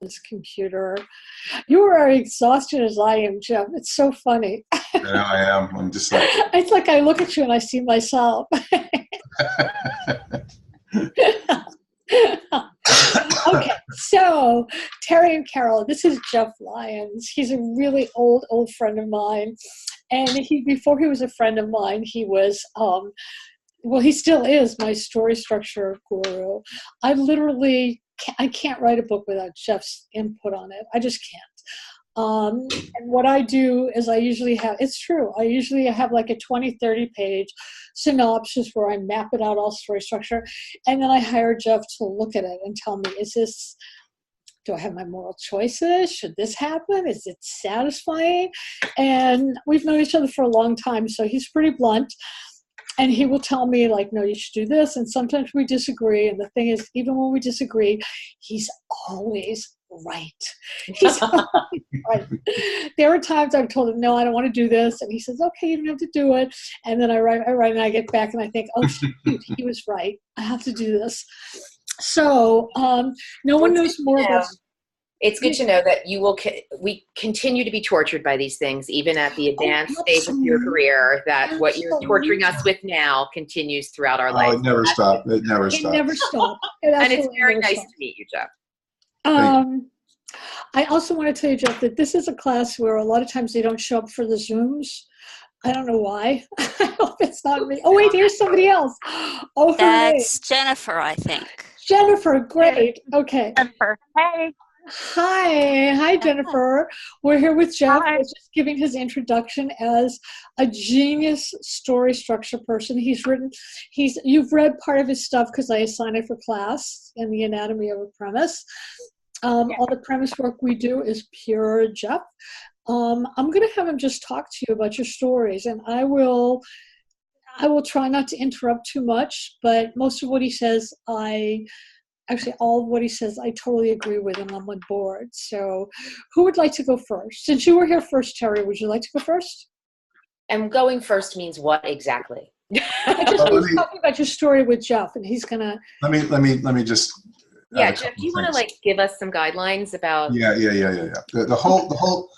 this computer. You are as exhausted as I am, Jeff. It's so funny. I know I am. I'm just like. It's like I look at you and I see myself. Okay, so Terry and Carol, this is Jeff Lyons. He's a really old friend of mine. And before he was a friend of mine, he was, well, he still is my story structure guru. I can't write a book without Jeff's input on it. I just can't. And what I do is I usually have like a 20, 30 page synopsis where I map it out, all story structure. And then I hire Jeff to look at it and tell me, do I have my moral choices? Should this happen? Is it satisfying? And we've known each other for a long time, so he's pretty blunt. And he will tell me, like, no, you should do this. And sometimes we disagree. And the thing is, even when we disagree, he's always right. He's always right. There are times I've told him, no, I don't want to do this. And he says, okay, you don't have to do it. And then I write, and I get back and I think, oh, shoot, he was right. I have to do this. So no one knows more about. It's good to know that we continue to be tortured by these things, even at the advanced stage of your career, that what you're torturing us with now continues throughout our life. It never stops. It never stops. It never stops. And it's very nice to meet you, Jeff. I also want to tell you, Jeff, that this is a class where a lot of times they don't show up for the Zooms. I don't know why. I hope it's not me. Oh, wait, here's somebody else. Oh, that's Jennifer, I think. Jennifer, great. Okay. Jennifer, hey. Hi, Jennifer. We're here with Jeff. Hi. He's just giving his introduction as a genius story structure person. You've read part of his stuff because I assigned it for class in the Anatomy of a Premise. All the premise work we do is pure Jeff. I'm going to have him just talk to you about your stories, and I will try not to interrupt too much, but most of what he says, all of what he says, I totally agree with, and I'm on board. So who would like to go first? Since you were here first, Terry, would you like to go first? And going first means what exactly? I just was talking about your story with Jeff, and he's going to... Let me just... Yeah, Jeff, do you want to give us some guidelines about... Yeah. The whole...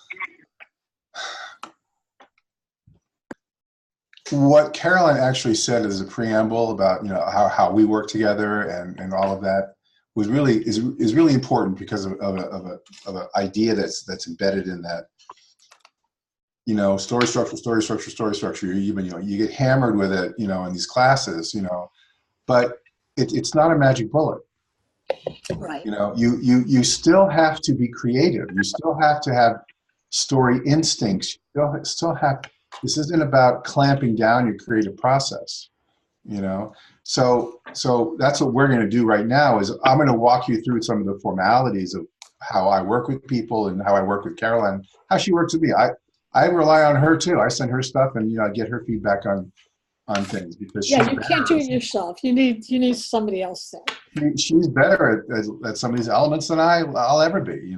What Caroline actually said as a preamble about how we work together and all of that is really important because of an idea that's embedded in that. Story structure. You get hammered with it, in these classes, but it's not a magic bullet. Right. You still have to be creative. You still have to have story instincts. You still have. This isn't about clamping down your creative process, So that's what we're going to do right now. Is I'm going to walk you through some of the formalities of how I work with people and how I work with Caroline, how she works with me. I rely on her too. I send her stuff and I get her feedback on things because you can't do it yourself. You need somebody else there. She's better at some of these elements than I'll ever be.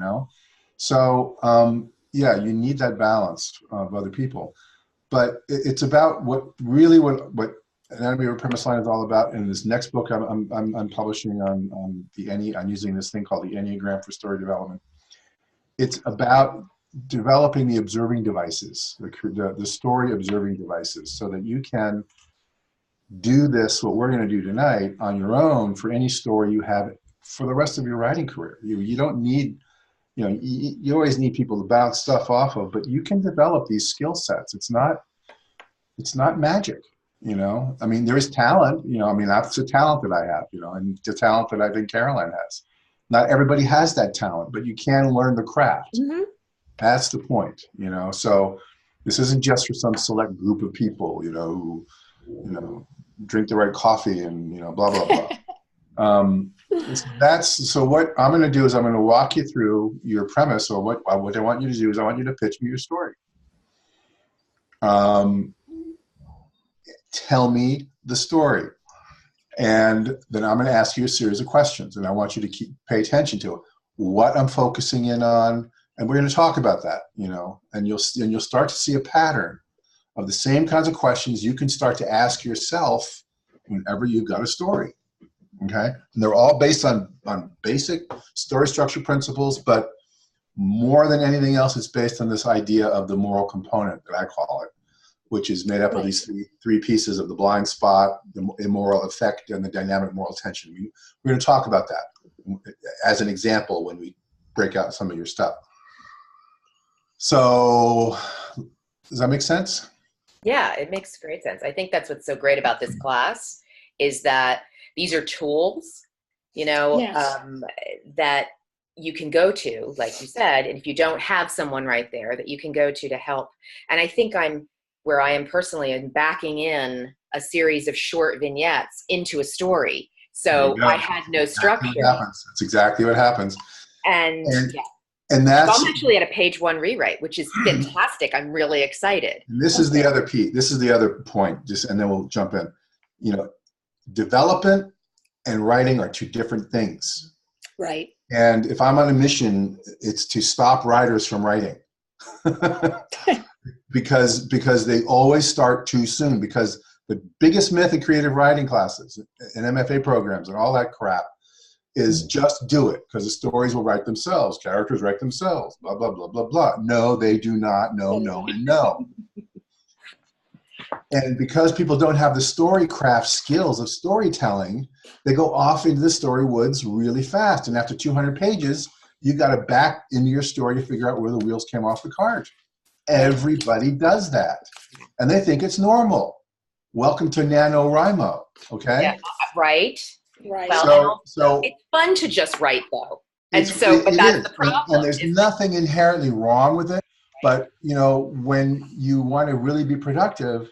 So you need that balance of other people. But it's about what Anatomy of a Premise Line is all about. In this next book I'm publishing on I'm using this thing called the Enneagram for story development. It's about developing the observing devices, the story observing devices, so that you can do this, what we're going to do tonight, on your own for any story you have for the rest of your writing career. You don't need... you always need people to bounce stuff off of, but you can develop these skill sets. It's not magic, I mean, there is talent, that's a talent that I have, and the talent that I think Caroline has. Not everybody has that talent, but you can learn the craft. Mm-hmm. That's the point, so this isn't just for some select group of people, who, drink the right coffee and, blah, blah, blah. So what I'm going to do is I'm going to walk you through your premise, or what I want you to do is I want you to pitch me your story. Tell me the story. And then I'm going to ask you a series of questions, and I want you to pay attention to it. What I'm focusing in on, and we're going to talk about that, and you'll start to see a pattern of the same kinds of questions you can start to ask yourself whenever you've got a story. Okay, and they're all based on basic story structure principles, but more than anything else, it's based on this idea of the moral component that I call it, which is made up of these three pieces of the blind spot, the immoral effect, and the dynamic moral tension. We're going to talk about that as an example when we break out some of your stuff. So, does that make sense? Yeah, it makes great sense. I think that's what's so great about this class is that these are tools, you know, that you can go to, like you said, and if you don't have someone right there that you can go to help. And I think where I am personally in backing in a series of short vignettes into a story. So I had no structure. That's exactly what happens. And that's, I'm actually at a page 1 rewrite, which is fantastic. I'm really excited. And this is the other piece. This is the other point, and then we'll jump in. You know, development and writing are two different things. Right. And if I'm on a mission, it's to stop writers from writing. because they always start too soon. Because the biggest myth in creative writing classes and MFA programs and all that crap is just do it, because the stories will write themselves, characters write themselves, blah, blah, blah, blah, blah. No, they do not. No, no, and no. And because people don't have the storycraft skills of storytelling, they go off into the story woods really fast. And after 200 pages, you got to back into your story to figure out where the wheels came off the cart. Everybody does that. And they think it's normal. Welcome to NaNoWriMo, okay? Yeah, right. Right. Well, so it's fun to just write, though. And but that's the problem. And there's nothing inherently wrong with it. But, you know, when you want to really be productive,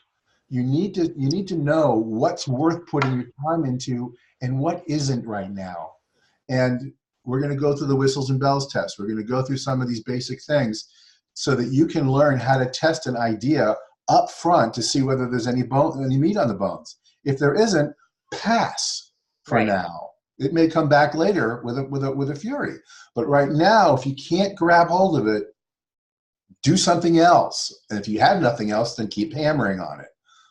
you need to know what's worth putting your time into and what isn't right now. And we're going to go through the whistles and bells test. We're going to go through some of these basic things so that you can learn how to test an idea up front to see whether there's any meat on the bones. If there isn't, pass for now. It may come back later with a fury. But right now, if you can't grab hold of it, do something else. And if you have nothing else, then keep hammering on it.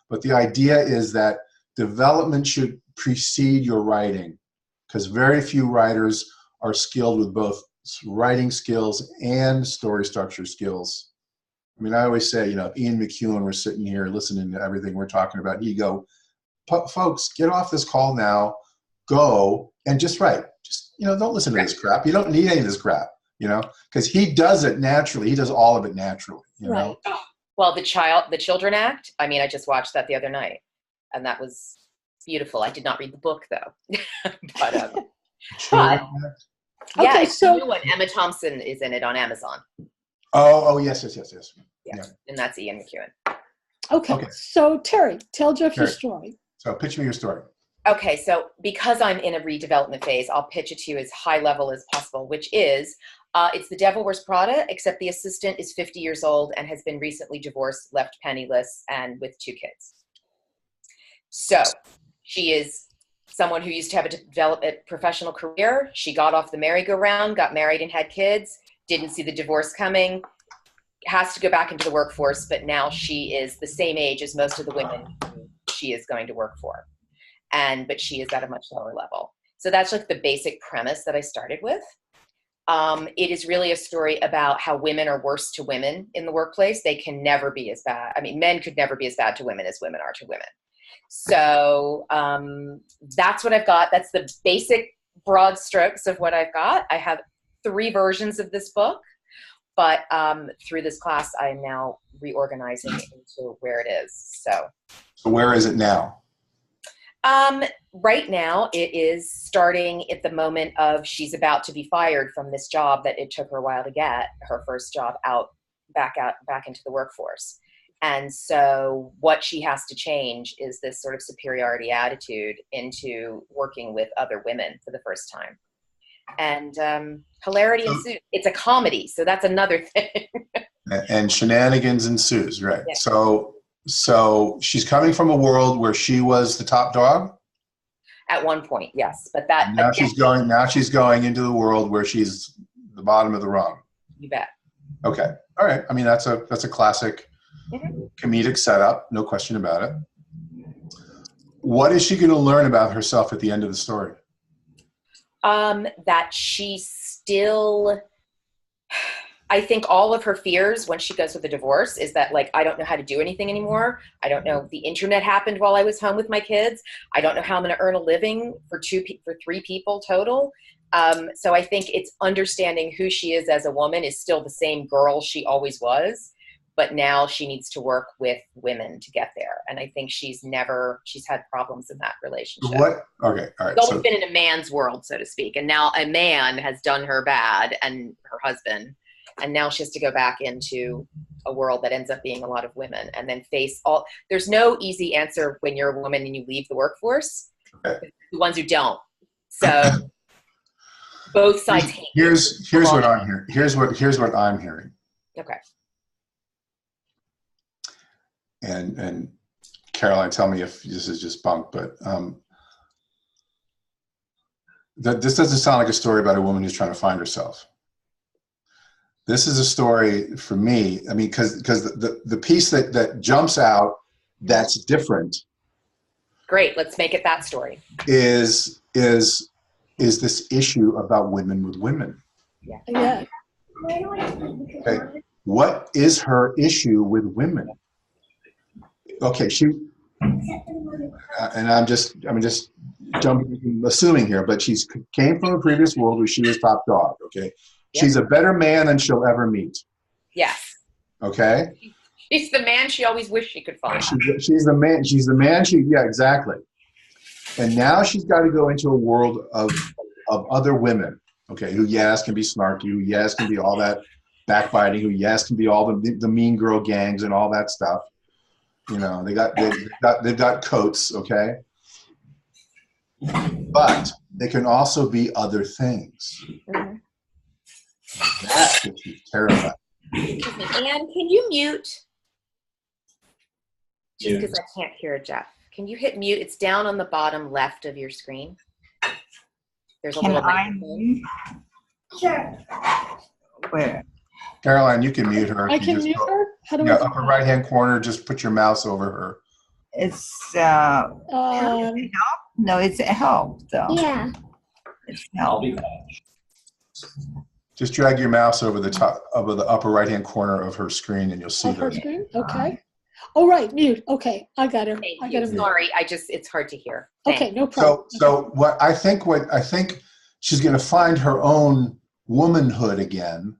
But the idea is that development should precede your writing, because very few writers are skilled with both writing skills and story structure skills. I mean, I always say, you know, if Ian McEwan were sitting here listening to everything we're talking about, he'd go, folks, get off this call now, go and just write. Just, you know, don't listen to this crap. You don't need any of this crap, you know, because he does it naturally. He does all of it naturally, you know. Well, the Children Act, I mean, I just watched that the other night, and that was beautiful. I did not read the book, though. but okay, it's a new one. Emma Thompson is in it on Amazon. Oh, yes. Yeah. And that's Ian McEwan. Okay. So, Terry, tell Jeff your story. So, pitch me your story. Okay, so because I'm in a redevelopment phase, I'll pitch it to you as high level as possible, which is it's The Devil Wears Prada, except the assistant is 50 years old and has been recently divorced, left penniless, and with 2 kids. So she is someone who used to have a professional career. She got off the merry-go-round, got married and had kids, didn't see the divorce coming, has to go back into the workforce, but now she is the same age as most of the women she is going to work for. But she is at a much lower level. So that's like the basic premise that I started with. It is really a story about how women are worse to women in the workplace. They can never be as bad. I mean, men could never be as bad to women as women are to women. So that's what I've got. That's the basic broad strokes of what I've got. I have 3 versions of this book, but through this class, I am now reorganizing it into where it is. So where is it now? Right now, it is starting at the moment of she's about to be fired from this job that it took her a while to get, her first job back into the workforce. And so what she has to change is this sort of superiority attitude into working with other women for the first time. And hilarity ensues. It's a comedy, so that's another thing. And shenanigans ensues, right? Yeah. So she's coming from a world where she was the top dog? At one point, yes. But that now she's going into the world where she's the bottom of the rung. You bet. Okay. All right. I mean, that's a classic comedic setup, no question about it. What is she going to learn about herself at the end of the story? That she still, I think all of her fears when she goes with the divorce is that, like, I don't know how to do anything anymore. I don't know. The internet happened while I was home with my kids. I don't know how I'm going to earn a living for three people total. So I think it's understanding who she is as a woman is still the same girl she always was, but now she needs to work with women to get there. And I think she's had problems in that relationship. What? Okay, all right. She's always been in a man's world, so to speak. And now a man has done her bad, and her husband. And now she has to go back into a world that ends up being a lot of women, and then face all. There's no easy answer when you're a woman and you leave the workforce. Okay. The ones who don't. So both sides hate. Here's what I'm hearing. Here's what I'm hearing. Okay. And Caroline, tell me if this is just bunk, but this doesn't sound like a story about a woman who's trying to find herself. This is a story for me. I mean, because the piece that jumps out that's different. Great, let's make it that story. Is this issue about women with women? Yeah. Okay. What is her issue with women? Okay, and I'm just assuming here, but she came from a previous world where she was top dog. Okay, she's a better man than she'll ever meet. Yes. Okay. She's the man she always wished she could find. She's the man. She's the man. Yeah, exactly. And now she's got to go into a world of other women. Okay, who can be snarky, who can be all that backbiting, who can be all the mean girl gangs and all that stuff. You know, they've got coats, okay? But they can also be other things. Mm-hmm. That's what she's terrified. Excuse me, Anne, can you mute? Just because I can't hear Jeff. Can you hit mute? It's down on the bottom left of your screen. There's a little microphone. Sure. Where? Caroline, you can mute her. I can mute her? How do I? Upper right-hand corner, just put your mouse over her. It's help? No, it's help though. Yeah. It's help. Just drag your mouse over the top, over the upper right-hand corner of her screen, and you'll see Her her. screen? Okay. Oh, right, mute. Okay, I got her. Thank I got you. her. Sorry, it's hard to hear. Thanks. Okay, no problem. So what I think she's going to find her own womanhood again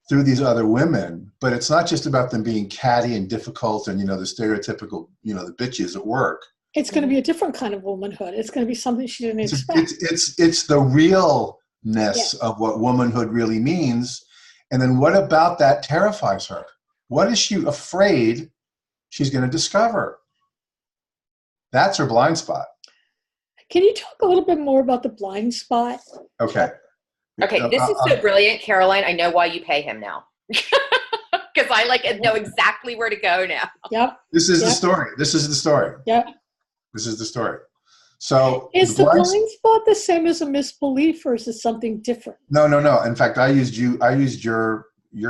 through these other women, but it's not just about them being catty and difficult and, the stereotypical, the bitches at work. It's going to be a different kind of womanhood. It's going to be something she didn't expect. It's the realness of what womanhood really means. And then what about that terrifies her? What is she afraid she's going to discover? That's her blind spot. Can you talk a little bit more about the blind spot? Okay. Okay, this is so brilliant, Caroline. I know why you pay him now. Because I know exactly where to go now. Yep. This is the story. This is the story. Yep. This is the story. So is the blind spot the same as a misbelief, or is it something different? No. In fact, I used your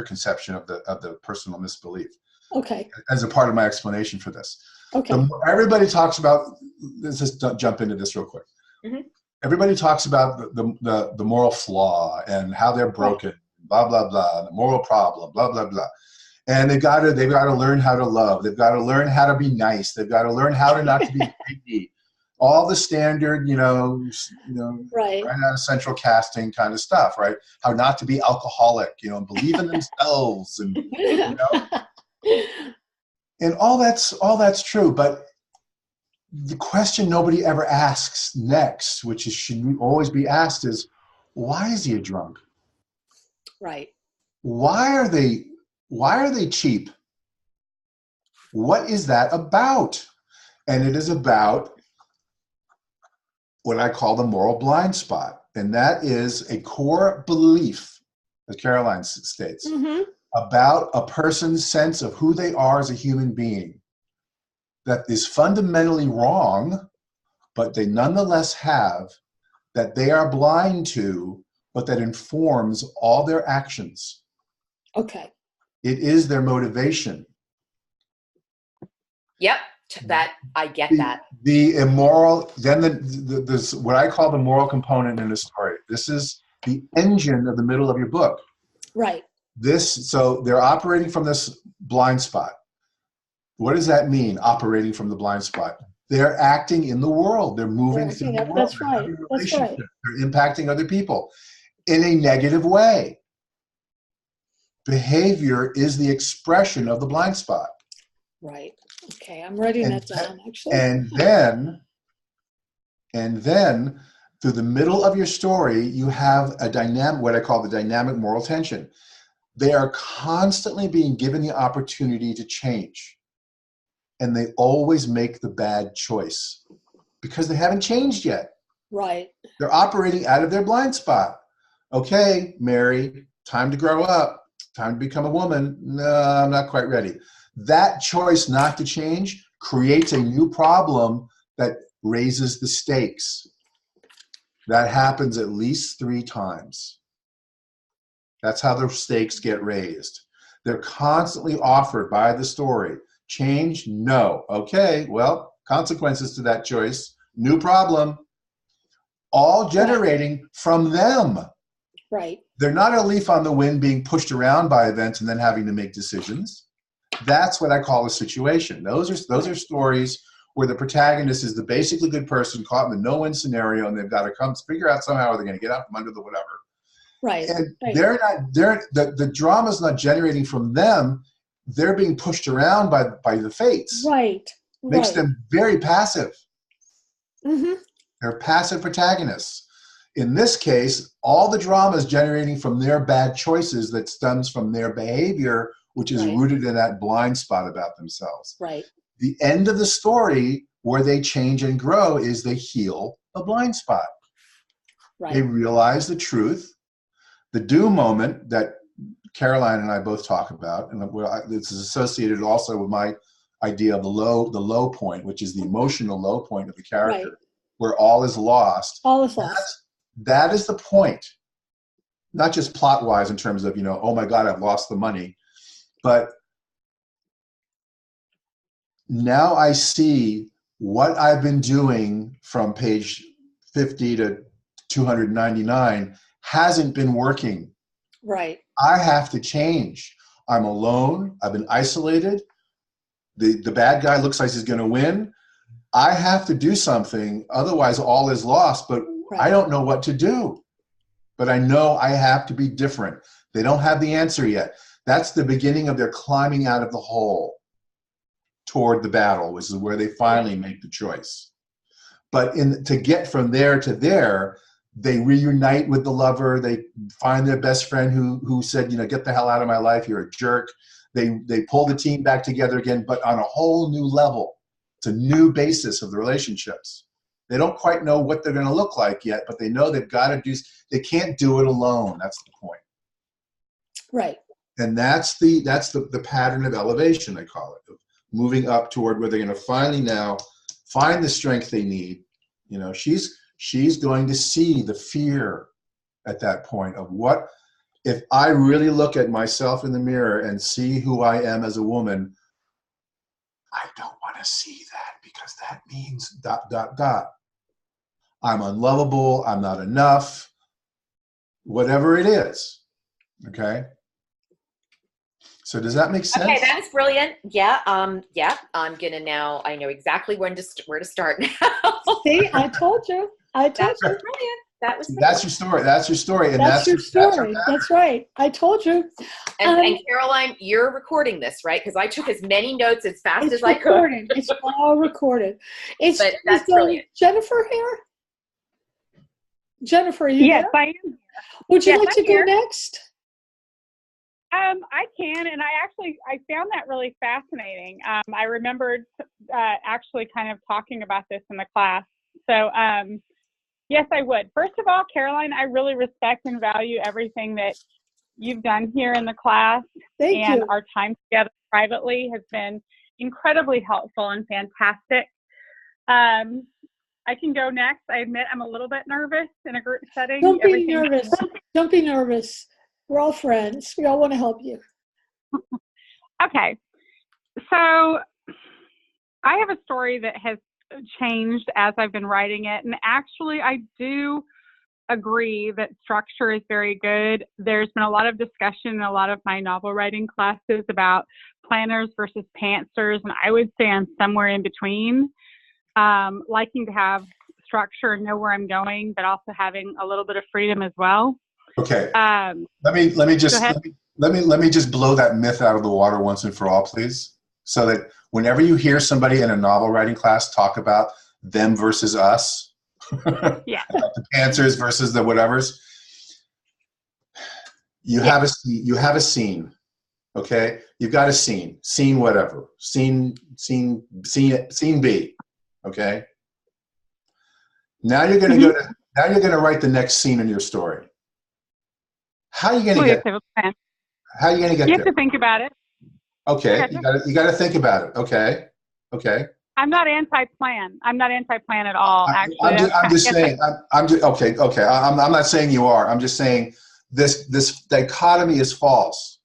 conception of the personal misbelief. Okay. As a part of my explanation for this. Okay. Everybody talks about. Let's just jump into this real quick. Mm-hmm. Everybody talks about the moral flaw and how they're broken, blah blah blah, the moral problem, blah blah blah, and they've got to learn how to love. They've got to learn how to be nice. They've got to learn how to not to be greedy. All the standard, right out of central casting kind of stuff, right? How not to be alcoholic, and believe in themselves, and and all that's true, but. The question nobody ever asks next, which should always be asked, is why is he a drunk? Right. Why are they cheap? What is that about? And it is about what I call the moral blind spot. And that is a core belief, as Caroline states, about a person's sense of who they are as a human being. That is fundamentally wrong, but they nonetheless have, that they are blind to, but that informs all their actions. Okay. It is their motivation. Yep, That I get that. The immoral, then the what I call the moral component in the story. This is the engine of the middle of your book. Right. So they're operating from this blind spot. What does that mean, operating from the blind spot? They're acting in the world. They're moving through the world. That's They're right. having That's right. relationships. They're impacting other people in a negative way. Behavior is the expression of the blind spot. Right. Okay, I'm writing that down, actually. And then through the middle of your story, you have a dynamic, what I call the dynamic moral tension. They are constantly being given the opportunity to change. And they always make the bad choice because they haven't changed yet. Right. They're operating out of their blind spot. Okay, Mary, time to grow up, time to become a woman. No, I'm not quite ready. That choice not to change creates a new problem that raises the stakes. That happens at least 3 times. That's how the stakes get raised. They're constantly offered by the story. Change? No. Okay, well, consequences to that choice. New problem. All generating from them. Right. They're not a leaf on the wind being pushed around by events and then having to make decisions. That's what I call a situation. Those are stories where the protagonist is the basically good person caught in the no-win scenario, and they've got to come figure out somehow how they're going to get out from under the whatever. Right. And the drama's not generating from them. They're being pushed around by the fates. Right. Makes them very passive. Mm-hmm. They're passive protagonists. In this case, all the drama is generating from their bad choices that stems from their behavior, which is rooted in that blind spot about themselves. Right. The end of the story where they change and grow is they heal the blind spot. Right. They realize the truth. The do moment that Caroline and I both talk about, and this is associated also with my idea of the low point, which is the emotional low point of the character, where all is lost. All is lost. That is the point. Not just plot-wise in terms of, oh my God, I've lost the money, but now I see what I've been doing from page 50 to 299 hasn't been working. Right. I have to change. I'm alone. I've been isolated. The bad guy looks like he's going to win. I have to do something. Otherwise, all is lost. But I don't know what to do. But I know I have to be different. They don't have the answer yet. That's the beginning of their climbing out of the hole toward the battle, which is where they finally make the choice. But to get from there to there, they reunite with the lover. They find their best friend who said, get the hell out of my life. You're a jerk. They pull the team back together again, but on a whole new level. It's a new basis of the relationships. They don't quite know what they're going to look like yet, but they know they've got to do. They can't do it alone. That's the point. Right. And that's the pattern of elevation, I call it, of moving up toward where they're going to finally now find the strength they need. She's going to see the fear at that point of what if I really look at myself in the mirror and see who I am as a woman. I don't want to see that because that means ... I'm unlovable. I'm not enough. Whatever it is. Okay. So does that make sense? Okay, that was brilliant. Yeah. I'm gonna now. I know exactly where to start now. See, I told you. That's brilliant. That's your story. That's your story. And that's your story. That's right. I told you. And Caroline, you're recording this, right? Because I took as many notes as fast as I could. It's all recorded. But that's brilliant. Jennifer here? Jennifer, are you Yes, there? I am. Would you like to go next? I can, and I found that really fascinating. I remembered actually kind of talking about this in the class. So, yes, I would. First of all, Caroline, I really respect and value everything that you've done here in the class. Thank you. Our time together privately has been incredibly helpful and fantastic. I can go next. I admit I'm a little bit nervous in a group setting. Don't be nervous. Don't be nervous. We're all friends. We all want to help you. Okay. So I have a story that has changed as I've been writing it. And actually, I do agree that structure is very good. There's been a lot of discussion in a lot of my novel writing classes about planners versus pantsers. And I would say I'm somewhere in between, liking to have structure and know where I'm going, but also having a little bit of freedom as well. Okay. Let me just blow that myth out of the water once and for all, please. So that whenever you hear somebody in a novel writing class talk about them versus us, yeah, the pantsers versus the whatevers, you have a scene. Okay, you've got a scene whatever, scene B. Okay. Now you're going to now you're going to write the next scene in your story. How are you going to get? How are you going to get there? You have to think about it. Okay, you got to think about it. Okay. I'm not anti-plan. I'm not anti-plan at all. Actually, I'm just saying. Okay. I'm not saying you are. I'm just saying this dichotomy is false,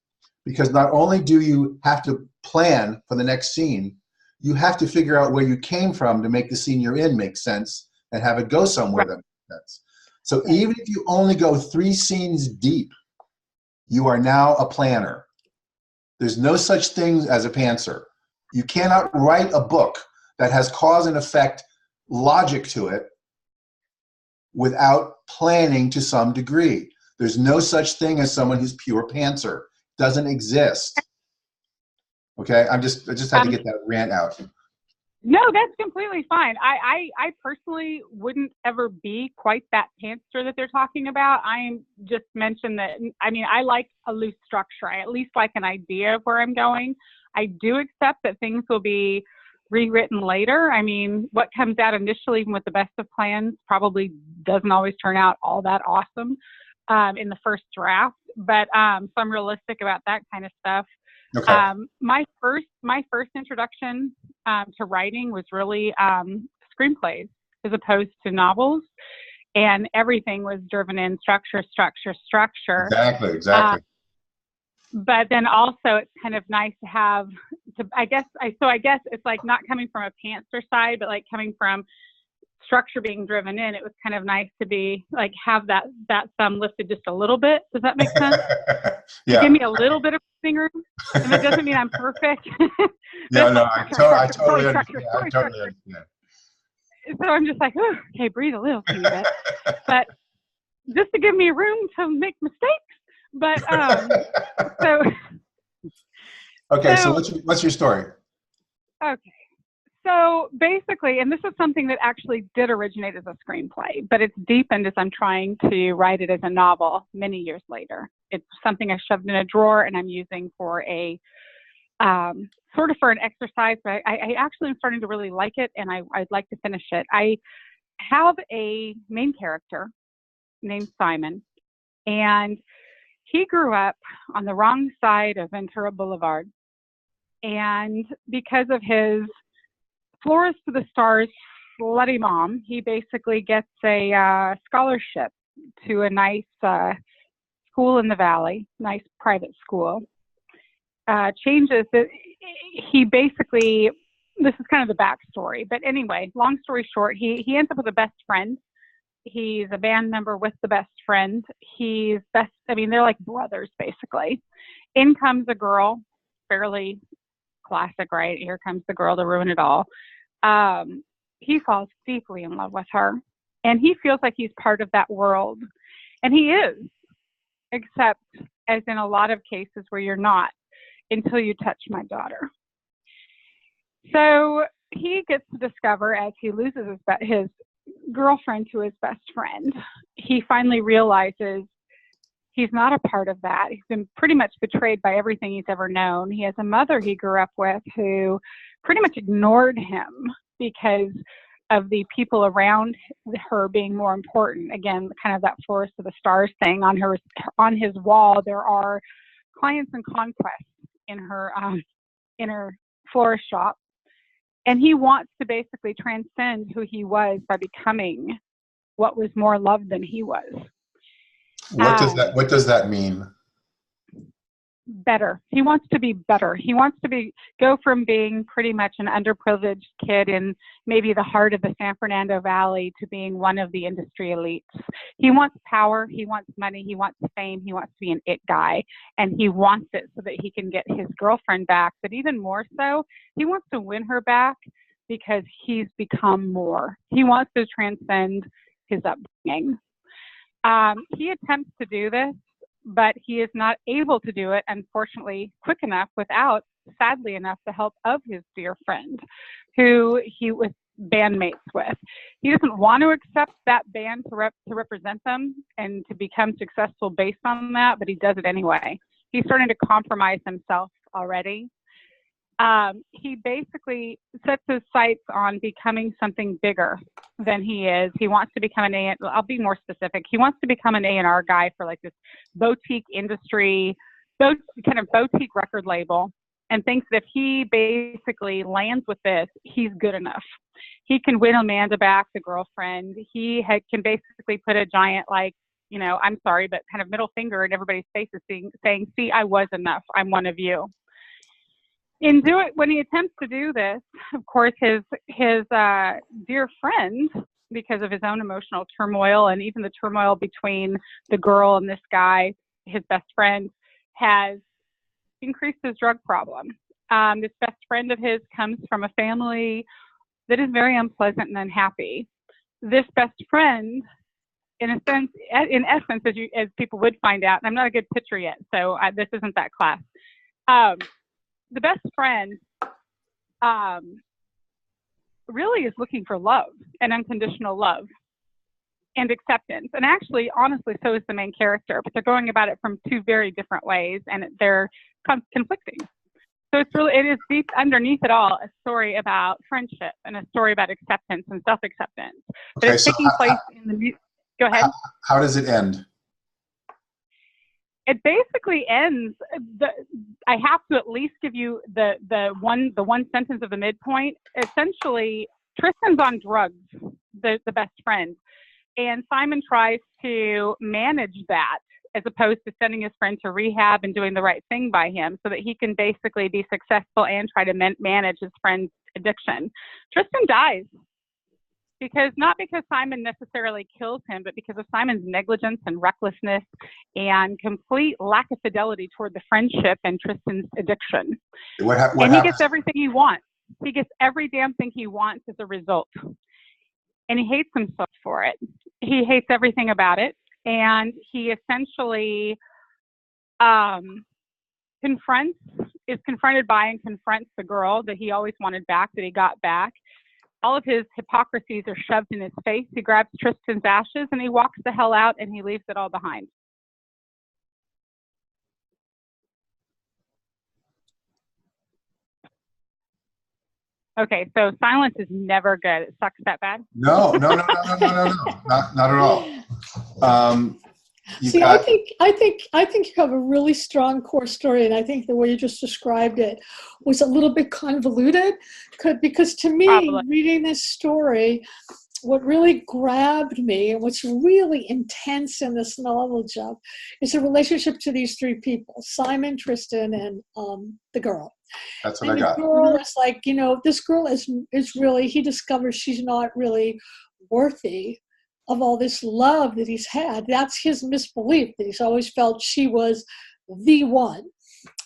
because not only do you have to plan for the next scene, you have to figure out where you came from to make the scene you're in make sense and have it go somewhere that makes sense. So even if you only go 3 scenes deep, you are now a planner. There's no such thing as a pantser. You cannot write a book that has cause and effect logic to it without planning to some degree. There's no such thing as someone who's pure pantser. Doesn't exist. Okay, I just had to get that rant out. No, that's completely fine. I personally wouldn't ever be quite that pantser that they're talking about. I just mentioned that, I mean, I like a loose structure. I at least like an idea of where I'm going. I do accept that things will be rewritten later. I mean, what comes out initially, even with the best of plans, probably doesn't always turn out all that awesome in the first draft. But so I'm realistic about that kind of stuff. Okay. My first introduction to writing was really screenplays as opposed to novels, and everything was driven in structure. Exactly. But then also it's kind of nice to have I guess it's like not coming from a pantser side, but like coming from structure being driven in. It was kind of nice to be like have that thumb lifted just a little bit. Does that make sense? Yeah. Give me a little bit of breathing room, and it doesn't mean I'm perfect. No, I totally understand. So I'm just like, oh, okay, breathe a little teeny bit, but just to give me room to make mistakes. But so what's your story? Okay. So basically, and this is something that actually did originate as a screenplay, but it's deepened as I'm trying to write it as a novel many years later. It's something I shoved in a drawer and I'm using for a sort of for an exercise, but I actually am starting to really like it, and I'd like to finish it. I have a main character named Simon, and he grew up on the wrong side of Ventura Boulevard. And because of his Florist to the Stars slutty mom, he basically gets a scholarship to a nice school in the valley, nice private school. Changes that he basically, this is kind of the backstory, but anyway, long story short, he ends up with a best friend. He's a band member with the best friend. They're like brothers, basically. In comes a girl, fairly classic, right? Here comes the girl to ruin it all. He falls deeply in love with her, and he feels like he's part of that world. And he is, except as in a lot of cases where you're not, until you touch my daughter. So he gets to discover, as he loses his girlfriend to his best friend, he finally realizes he's not a part of that. He's been pretty much betrayed by everything he's ever known. He has a mother he grew up with who pretty much ignored him because of the people around her being more important. Again, kind of that Florist to the Stars thing. On his wall, there are clients and conquests in her florist shop. And he wants to basically transcend who he was by becoming what was more loved than he was. What does that mean? better. He wants to be better. He wants to go from being pretty much an underprivileged kid in maybe the heart of the San Fernando Valley to being one of the industry elites. He wants power. He wants money. He wants fame. He wants to be an it guy, and he wants it so that he can get his girlfriend back. But even more so, he wants to win her back because he's become more. He wants to transcend his upbringing. He attempts to do this, but he is not able to do it, unfortunately, quick enough without, sadly enough, the help of his dear friend, who he was bandmates with. He doesn't want to accept that band to represent them and to become successful based on that, but he does it anyway. He's starting to compromise himself already. He basically sets his sights on becoming something bigger than he is. He wants to become I'll be more specific. He wants to become an A&R guy for like this boutique industry, kind of boutique record label, and thinks that if he basically lands with this, he's good enough. He can win Amanda back, the girlfriend. He can basically put a giant, like, you know, I'm sorry, but kind of middle finger in everybody's faces saying, see, I was enough. I'm one of you. When he attempts to do this, of course, his dear friend, because of his own emotional turmoil and even the turmoil between the girl and this guy, his best friend, has increased his drug problem. This best friend of his comes from a family that is very unpleasant and unhappy. This best friend, in essence, as people would find out, and I'm not a good pitcher yet, so this isn't that class. The best friend really is looking for love and unconditional love and acceptance. And actually, honestly, so is the main character, but they're going about it from two very different ways, and they're conflicting. So it is deep underneath it all a story about friendship and a story about acceptance and self-acceptance. But Okay, it's taking place in the go ahead. How does it end? It basically ends. I have to at least give you the one sentence of the midpoint. Essentially, Tristan's on drugs, the best friend, and Simon tries to manage that as opposed to sending his friend to rehab and doing the right thing by him, so that he can basically be successful and try to manage his friend's addiction. Tristan dies. Not because Simon necessarily kills him, but because of Simon's negligence and recklessness and complete lack of fidelity toward the friendship and Tristan's addiction. What and he happens? gets everything he wants. He gets every damn thing he wants as a result. And he hates himself for it. He hates everything about it. And he essentially is confronted by and confronts the girl that he always wanted back, that he got back. All of his hypocrisies are shoved in his face. He grabs Tristan's ashes and he walks the hell out, and he leaves it all behind. Okay, so silence is never good. It sucks that bad. No, not at all. See, I think you have a really strong core story, and I think the way you just described it was a little bit convoluted, because to me, Probably. reading this story, what really grabbed me and what's really intense in this novel, Jeff, is the relationship to these three people: Simon, Tristan, and the girl. That's what and I got. The girl is like, this girl is really, he discovers she's not really worthy of all this love that he's had. That's his misbelief, that he's always felt she was the one.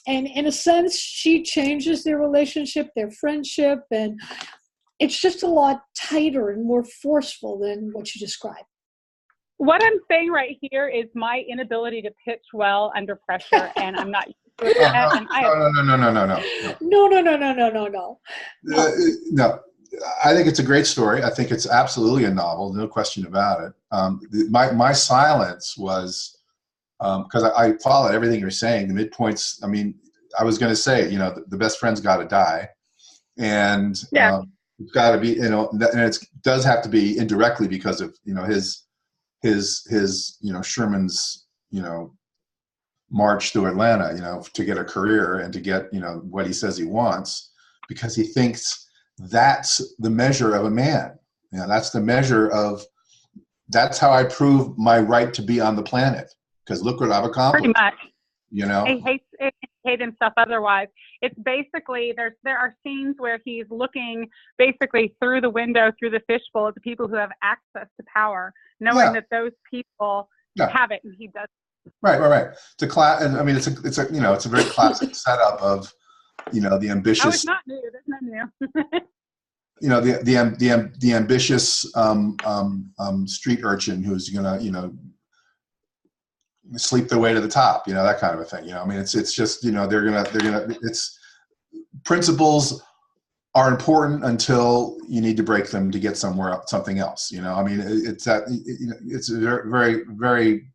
And in a sense, she changes their relationship, their friendship, and it's just a lot tighter and more forceful than what you described. What I'm saying right here is my inability to pitch well under pressure, and I'm not. No. No. I think it's a great story. I think it's absolutely a novel, no question about it. My silence was because I followed everything you're saying. The midpoints. I mean, I was going to say, the best friend's got to die, and it's got to be, and it does have to be indirectly because of his Sherman's march through Atlanta, to get a career and to get what he says he wants, because he thinks that's the measure of a man. That's the measure of, that's how I prove my right to be on the planet, because look what I've accomplished. Pretty much. He hates it. himself otherwise. It's basically there are scenes where he's looking basically through the window, through the fishbowl at the people who have access to power, knowing that those people have it and he doesn't. Right. It's a class. I mean, it's a you know, it's a very classic setup of, you know, the ambitious. Oh, it's not new. That's not new. You know, the ambitious street urchin who's gonna, you know, sleep their way to the top. You know, that kind of a thing. You know, I mean, it's just, you know, they're gonna. It's principles are important until you need to break them to get something else. You know, I mean, it's that. You know, it's very, very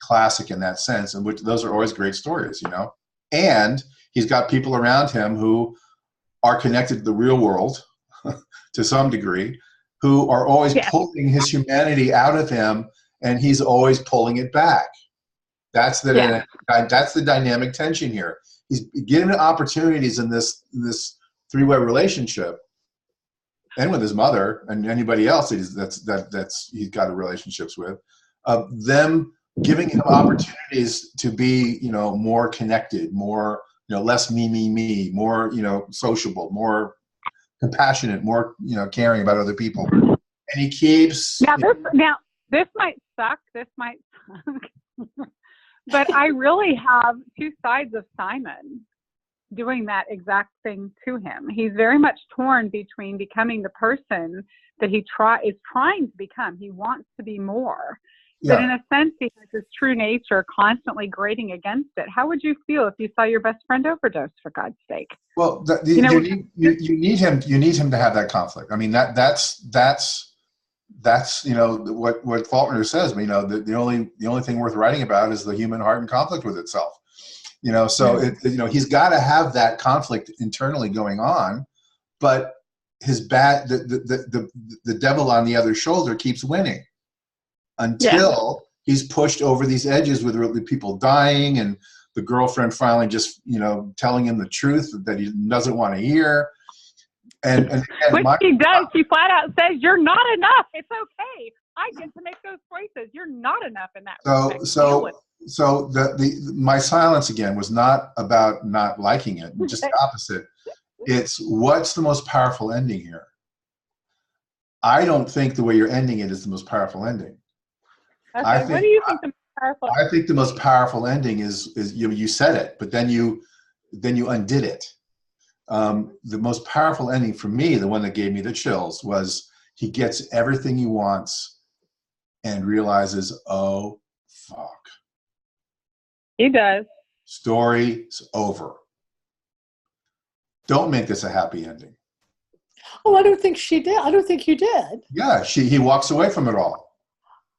classic in that sense, and which those are always great stories. You know, and he's got people around him who are connected to the real world to some degree, who are always pulling his humanity out of him, and he's always pulling it back. That's the dynamic tension here. He's given opportunities in this three-way relationship, and with his mother and anybody else that's he's got relationships with, them giving him opportunities to be, you know, more connected, more, you know, less me, more, you know, sociable, more compassionate, more, you know, caring about other people. And he keeps this might suck. But I really have two sides of Simon doing that exact thing to him. He's very much torn between becoming the person that he is trying to become. He wants to be more. Yeah. But in a sense, he has his true nature constantly grating against it. How would you feel if you saw your best friend overdose, for God's sake? Well, you need him. You need him to have that conflict. I mean, that's you know what Faulkner says. You know, the only thing worth writing about is the human heart in conflict with itself. You know, so you know, he's got to have that conflict internally going on, but the devil on the other shoulder keeps winning until he's pushed over these edges with really people dying and the girlfriend finally just, you know, telling him the truth that he doesn't want to hear. And again, when she does, she flat out says, "You're not enough. It's okay. I get to make those choices. You're not enough in that respect." So my silence again was not about not liking it, just the opposite. It's what's the most powerful ending here? I don't think the way you're ending it is the most powerful ending. Okay, what do you think the most powerful? I think the most powerful ending is you said it, but then you undid it. The most powerful ending for me, the one that gave me the chills, was he gets everything he wants and realizes, oh, fuck. He does. Story's over. Don't make this a happy ending. Oh, I don't think she did. I don't think you did. Yeah, he walks away from it all.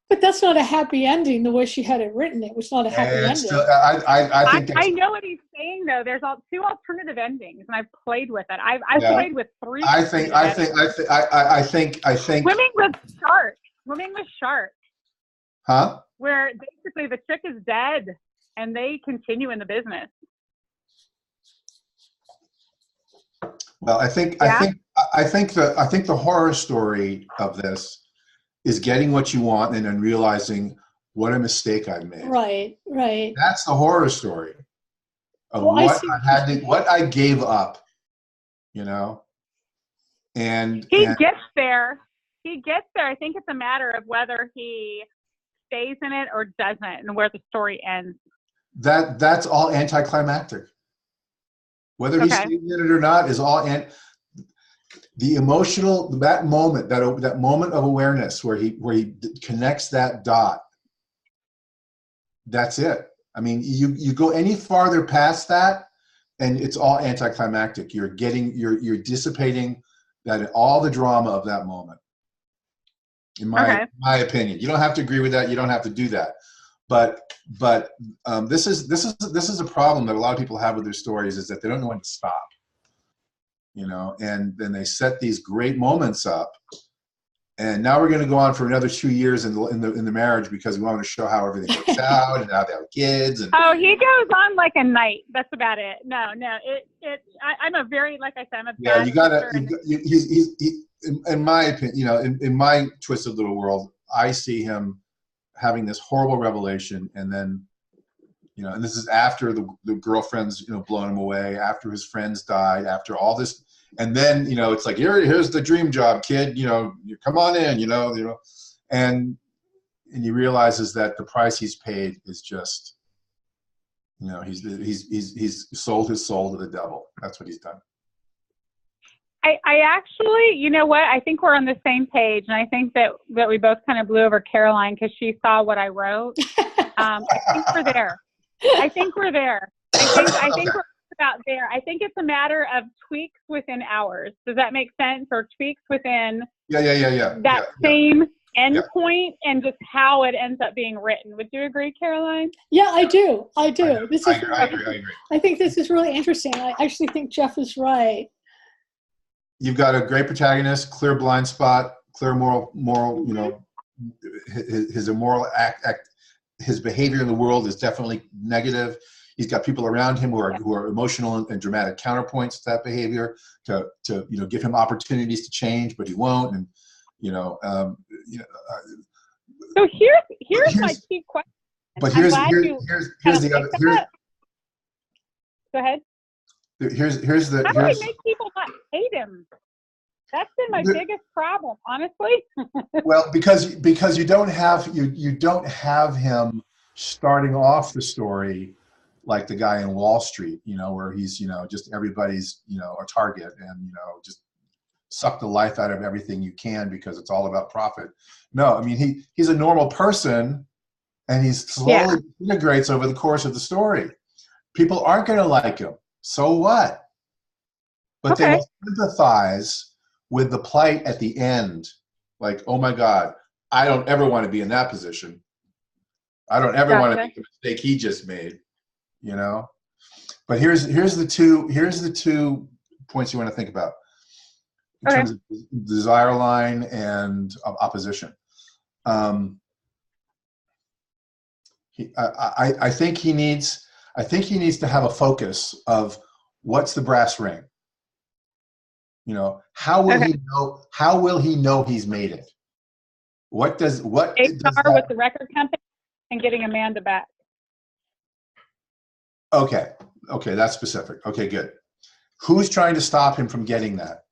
But that's not a happy ending the way she had it written. It was not a happy ending. Still, I think I know what he's saying though. There's two alternative endings, and I've played with it. I've played with three. I think Swimming with sharks. Huh? Where basically the chick is dead and they continue in the business. Well, I think the horror story of this is getting what you want and then realizing what a mistake I made. Right. That's the horror story of what I gave up, you know. And he gets there. I think it's a matter of whether he stays in it or doesn't, and where the story ends. That's all anticlimactic. Whether he stays in it or not is all the emotional, that moment of awareness where he connects that dot. That's it. I mean, you go any farther past that, and it's all anticlimactic. You're dissipating all the drama of that moment. In my opinion, you don't have to agree with that. You don't have to do that. But this is a problem that a lot of people have with their stories, is that they don't know when to stop. You know, and then they set these great moments up, and now we're going to go on for another 2 years in the marriage because we want to show how everything works out and how they have kids. And he goes on like a night. That's about it. No, I'm a very, like I said, I'm a bad you gotta. He's in my opinion, you know, in my twisted little world, I see him having this horrible revelation and then You know, and this is after the girlfriend's, you know, blown him away, after his friends died, after all this. And then, you know, it's like, here's the dream job, kid, you know, you come on in, you know, and he realizes that the price he's paid is just, you know, he's sold his soul to the devil. That's what he's done. I actually, you know what? I think we're on the same page, and I think that we both kind of blew over Caroline because she saw what I wrote. I think we're there. I think we're there. I think we're about there. I think it's a matter of tweaks within hours. Does that make sense? Or tweaks within that same endpoint and just how it ends up being written. Would you agree, Caroline? Yeah, I do. I agree. I think this is really interesting. I actually think Jeff is right. You've got a great protagonist, clear blind spot, clear moral, you know, his immoral act, his behavior in the world is definitely negative. He's got people around him who are emotional and dramatic counterpoints to that behavior to you know, give him opportunities to change, but he won't. And you know, so here's my key question. But here's the other. Go ahead. How do I make people not hate him? That's been my biggest problem, honestly. Well, because you don't have him starting off the story like the guy in Wall Street, you know, where he's, you know, just everybody's, you know, a target and, you know, just suck the life out of everything you can because it's all about profit. No, I mean, he's a normal person and he slowly integrates over the course of the story. People aren't going to like him. So what? But they will sympathize with the plight at the end. Like, oh my God, I don't ever want to be in that position. I don't ever want to make the mistake he just made, you know? But here's the two points you want to think about in terms of desire line and opposition. I think he needs to have a focus of what's the brass ring. You know, how will he know he's made it? HR with the record company and getting Amanda back. Okay, that's specific. Okay, good. Who's trying to stop him from getting that?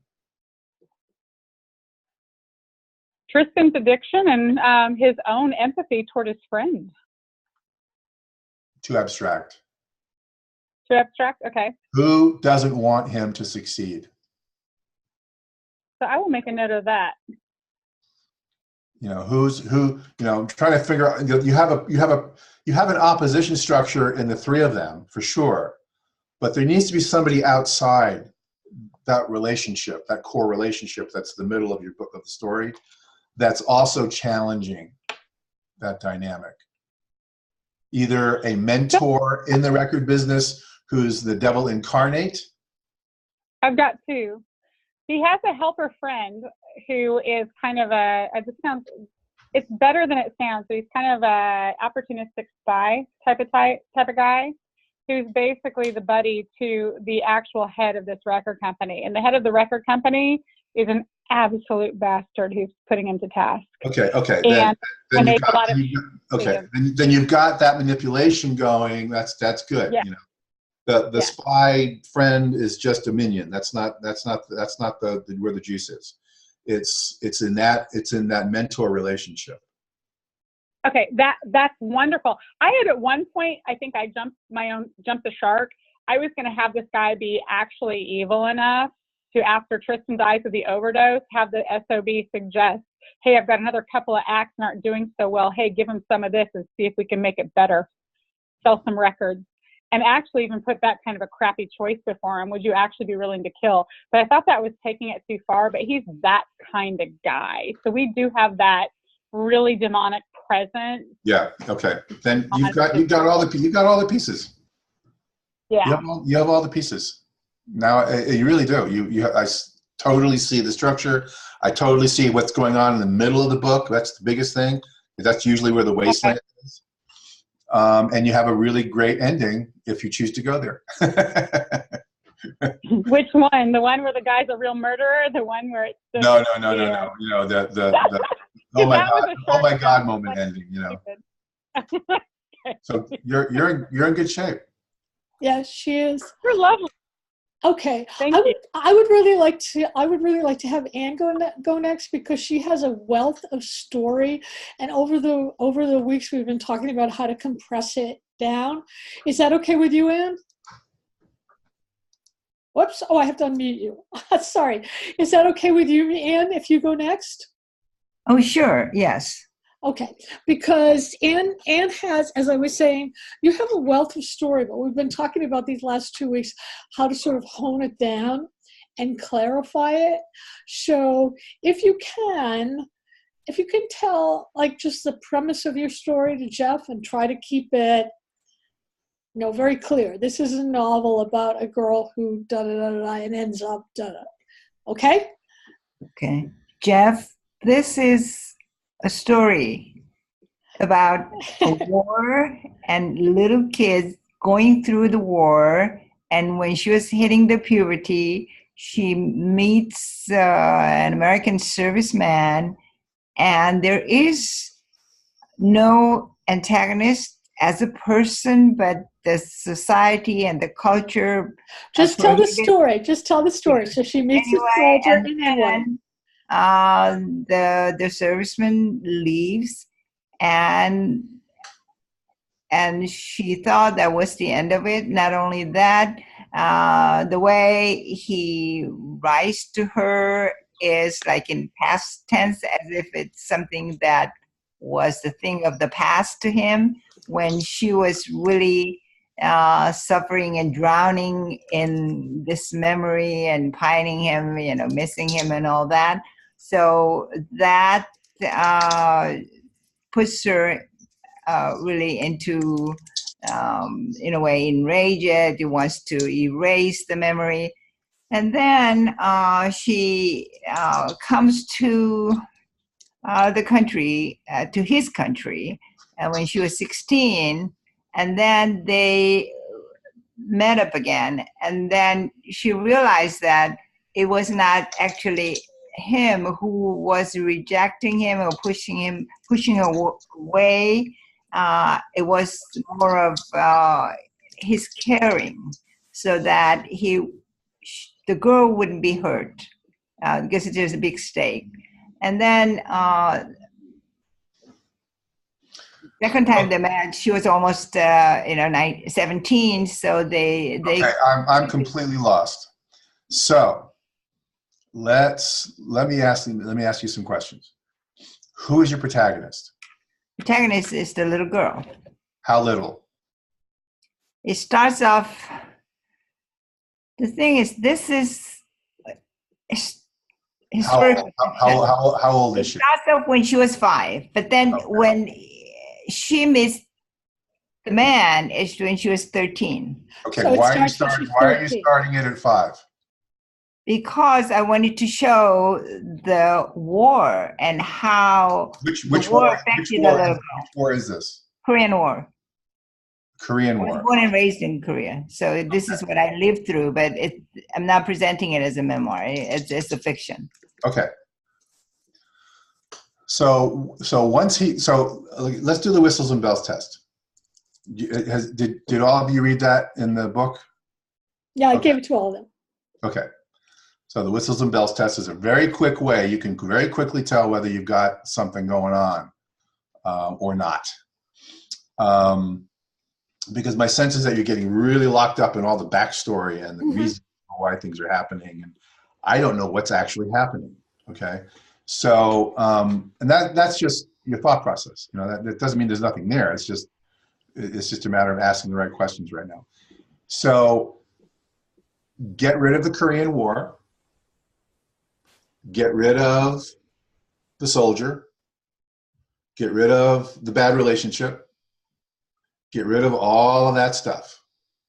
Tristan's addiction and his own empathy toward his friend. Too abstract. Too abstract? Okay. Who doesn't want him to succeed? So I will make a note of that. You know, who, you know, I'm trying to figure out, you have an opposition structure in the three of them for sure, but there needs to be somebody outside that relationship, that core relationship that's the middle of your book, of the story, that's also challenging that dynamic. Either a mentor in the record business who's the devil incarnate. I've got two. He has a helper friend who is kind of it's better than it sounds. So he's kind of a opportunistic spy type of guy who's basically the buddy to the actual head of this record company. And the head of the record company is an absolute bastard who's putting him to task. Okay. And then you've got that manipulation going. That's good. Yeah. You know, the spy friend is just a minion. That's not the where the juice is. It's in that mentor relationship. Okay, that's wonderful. I had at one point, I think I jumped the shark. I was going to have this guy be actually evil enough to, after Tristan dies of the overdose, have the SOB suggest, hey, I've got another couple of acts that aren't doing so well. Hey, give him some of this and see if we can make it better. Sell some records. And actually even put that kind of a crappy choice before him. Would you actually be willing to kill? But I thought that was taking it too far, but he's that kind of guy. So we do have that really demonic presence. Yeah. Okay. Then you've got all the pieces. Yeah. You have all the pieces. Now you really do. I totally see the structure. I totally see what's going on in the middle of the book. That's the biggest thing. That's usually where the wasteland is. And you have a really great ending if you choose to go there. Which one? The one where the guy's a real murderer? The one where it's just, no. You know, the oh my God moment ending, you know. So you're in good shape. Yes, she is. You're lovely. Okay, Thank I you. would really like to have Anne go next, because she has a wealth of story, and over the weeks we've been talking about how to compress it down. Is that okay with you, Anne? Whoops! Oh, I have to unmute you. Sorry. Is that okay with you, Anne? If you go next? Oh, sure. Yes. Okay, because Anne has, as I was saying, you have a wealth of story, but we've been talking about these last 2 weeks how to sort of hone it down and clarify it. So if you can tell like just the premise of your story to Jeff and try to keep it, very clear. This is a novel about a girl who da-da-da-da and ends up da-da. Okay? Okay. Jeff, this is a story about a war and little kids going through the war. And when she was hitting the puberty, she meets an American serviceman, and there is no antagonist as a person, but the society and the culture. Just tell the story. Just tell the story. So she meets a soldier, and then what? The serviceman leaves, and she thought that was the end of it. Not only that, the way he writes to her is like in past tense, as if it's something that was the thing of the past to him, when she was really suffering and drowning in this memory and pining him, missing him and all that. So that puts her really into, in a way, enraged. He wants to erase the memory. And then she comes to the country, to his country, when she was 16. And then they met up again. And then she realized that it was not actually him who was rejecting him or pushing her away. It was more of his caring, so that the girl wouldn't be hurt, because there's a big stake. And then second time they met, she was almost 17. So they. Okay, I'm completely lost. So let me ask you some questions. Who is your protagonist? Protagonist is the little girl. How little? It starts off. The thing is, this is historical. How old is she? It starts off when she was 5, but then when she missed the man is when she was 13. Okay, so why are you starting it at 5? Because I wanted to show the war and how which war affected the little girl. Which war is this? Korean War. Korean War. I was born and raised in Korea, so this is what I lived through. But I'm not presenting it as a memoir. It's a fiction. Okay. So let's do the whistles and bells test. Did all of you read that in the book? Yeah, I gave it to all of them. Okay. So the whistles and bells test is a very quick way. You can very quickly tell whether you've got something going on or not. Because my sense is that you're getting really locked up in all the backstory and the reason why things are happening. And I don't know what's actually happening. Okay. So, and that's just your thought process. That doesn't mean there's nothing there. It's just a matter of asking the right questions right now. So get rid of the Korean War. Get rid of the soldier. Get rid of the bad relationship. Get rid of all of that stuff.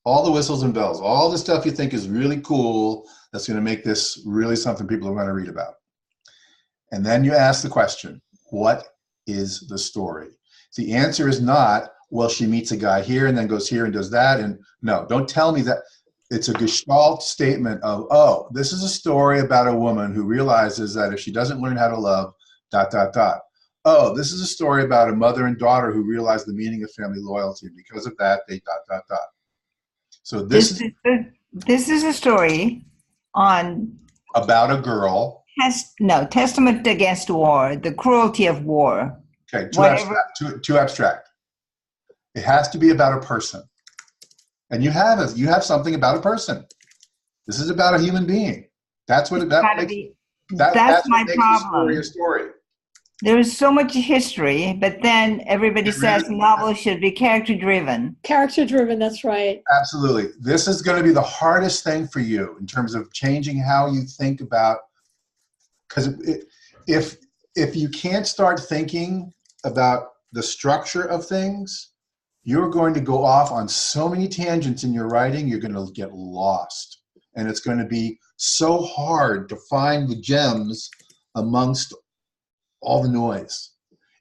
All the whistles and bells. All the stuff you think is really cool that's going to make this really something people are going to read about. And then you ask the question, what is the story? The answer is not, well, she meets a guy here and then goes here and does that. And no, don't tell me that. It's a gestalt statement of, oh, this is a story about a woman who realizes that if she doesn't learn how to love, ... oh, this is a story about a mother and daughter who realize the meaning of family loyalty. And because of that, they ... So this is This is a story on about a girl. Testament Against War, the cruelty of war. Okay, Whatever. too abstract. It has to be about a person. And you have something about a person. This is about a human being. That's what That's my problem. A story. There is so much history, but then everybody says novels should be character driven. Character driven, that's right. Absolutely. This is going to be the hardest thing for you in terms of changing how you think about, because if you can't start thinking about the structure of things, you're going to go off on so many tangents in your writing, you're going to get lost. And it's going to be so hard to find the gems amongst all the noise.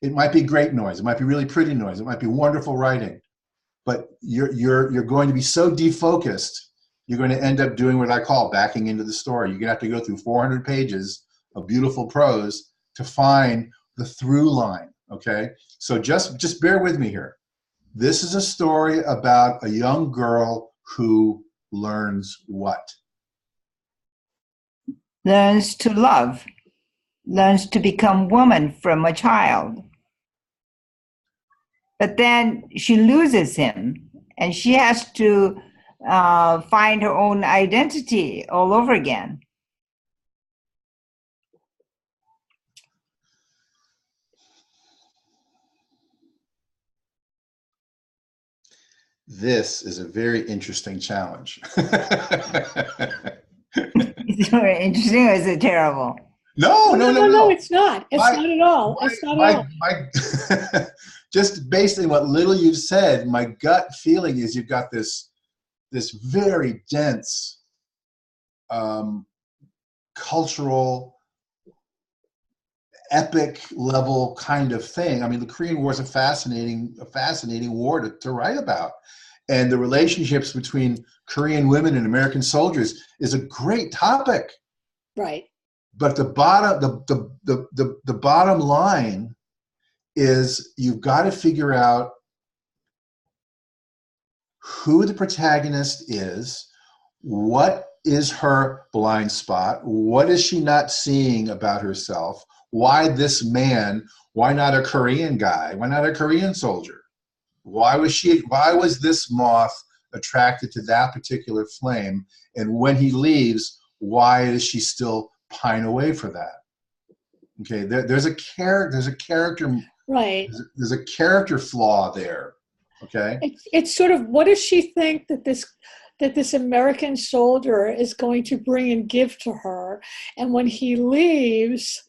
It might be great noise. It might be really pretty noise. It might be wonderful writing. But you're going to be so defocused, you're going to end up doing what I call backing into the story. You're going to have to go through 400 pages of beautiful prose to find the through line, okay? So just bear with me here. This is a story about a young girl who learns what? Learns to love. Learns to become woman from a child. But then she loses him, and she has to find her own identity all over again. This is a very interesting challenge. Is it very interesting, or is it terrible? No, It's not. It's not at all. It's not at all. Just based on what little you've said, my gut feeling is you've got this very dense cultural, epic level kind of thing. I mean, the Korean War is a fascinating war to write about. And the relationships between Korean women and American soldiers is a great topic. Right. But the bottom line is you've got to figure out who the protagonist is, what is her blind spot, what is she not seeing about herself, why this man, why not a Korean guy, why not a Korean soldier, why was this moth attracted to that particular flame, and when he leaves, why does she still pine away for that? Okay, there's a character. Right. There's a character flaw there. Okay. It's sort of, what does she think that this American soldier is going to bring and give to her, and when he leaves,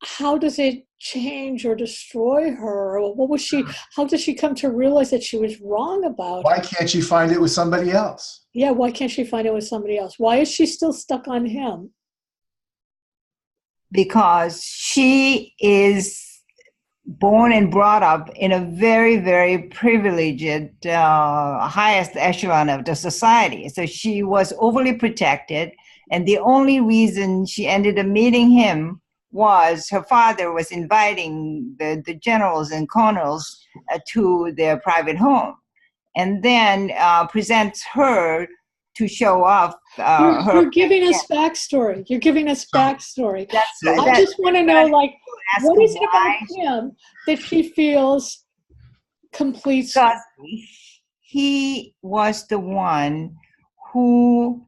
how does it change or destroy her? What was she? How does she come to realize that she was wrong about Why it? can't she find it with somebody else? Yeah, why can't she find it with somebody else? Why is she still stuck on him? Because she is born and brought up in a very, very privileged, highest echelon of the society. So she was overly protected. And the only reason she ended up meeting him was her father was inviting the generals and colonels to their private home. And then presents her to show off You're giving us backstory. You're giving us backstory. I just want to know, like, what is it about him that she feels completes? Because he was the one who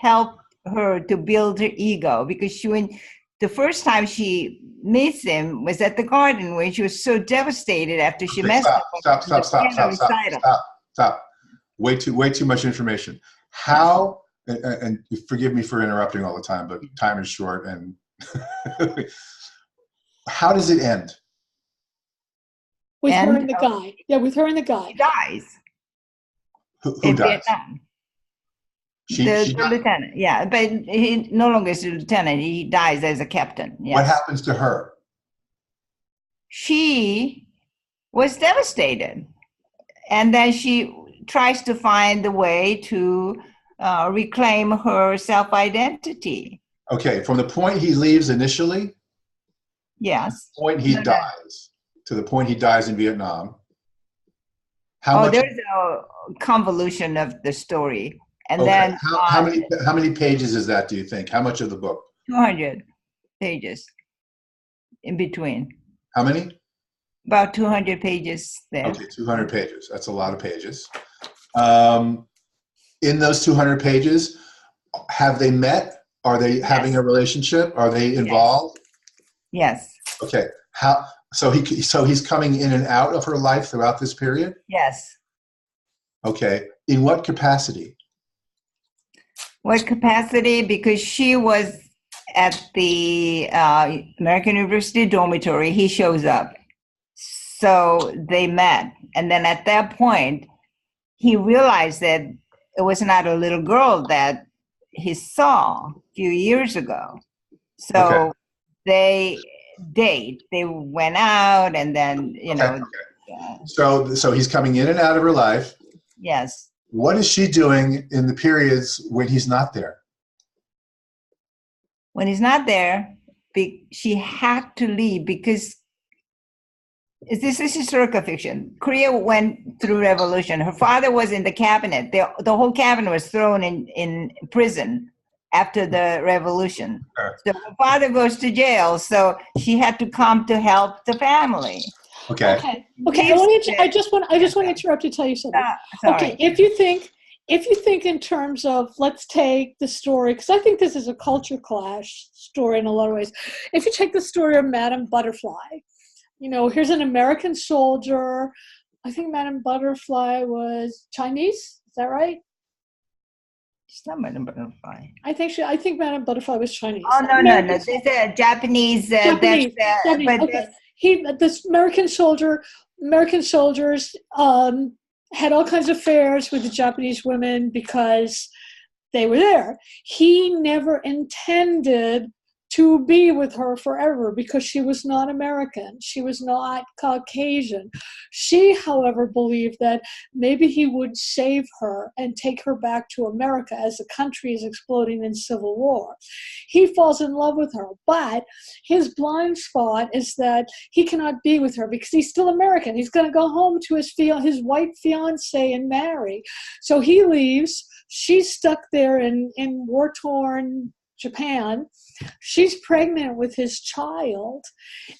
helped her to build her ego, because the first time she meets him was at the garden, where she was so devastated after she messed up. Stop. Way too much information. How, and forgive me for interrupting all the time, but time is short, and how does it end? With her and the guy. Yeah, with her and the guy. He dies. Who in dies? Vietnam. She The lieutenant, yeah, but he no longer is a lieutenant. He dies as a captain. Yes. What happens to her? She was devastated, and then she tries to find the way to reclaim her self-identity. Okay, from the point he leaves initially? Yes. Point he No, no. dies, to the point he dies in Vietnam. How Oh, much? there's a convolution of the story. And Okay. then How many pages is that, do you think? How much of the book? 200 pages in between. How many? About 200 pages there. Okay, 200 pages. That's a lot of pages. In those 200 pages, have they met? Are they having a relationship? Are they involved? Yes. Okay. So he's coming in and out of her life throughout this period? Yes. Okay. In what capacity? What capacity? Because she was at the American University dormitory. He shows up. So they met. And then at that point, he realized that it was not a little girl that he saw a few years ago. So they went out, and then, you know. Okay. So he's coming in and out of her life. Yes. What is she doing in the periods when he's not there? When he's not there, she had to leave because this is historical fiction. Korea went through revolution. Her father was in the cabinet. The whole cabinet was thrown in prison after the revolution. So her father goes to jail, so she had to come to help the family. Okay. I just want to interrupt to tell you something. Sorry. Okay, if you think in terms of, let's take the story, because I think this is a culture clash story in a lot of ways. If you take the story of Madame Butterfly, you know, here's an American soldier. I think Madame Butterfly was Chinese. Is that right? She's not Madame Butterfly. I think Madame Butterfly was Chinese. Oh, no. There's a Japanese. Japanese. But Okay. This American soldiers had all kinds of affairs with the Japanese women because they were there. He never intended to be with her forever because she was not American. She was not Caucasian. She, however, believed that maybe he would save her and take her back to America as the country is exploding in civil war. He falls in love with her, but his blind spot is that he cannot be with her because he's still American. He's going to go home to his white fiancée and marry. So he leaves. She's stuck there in war-torn Japan. She's pregnant with his child,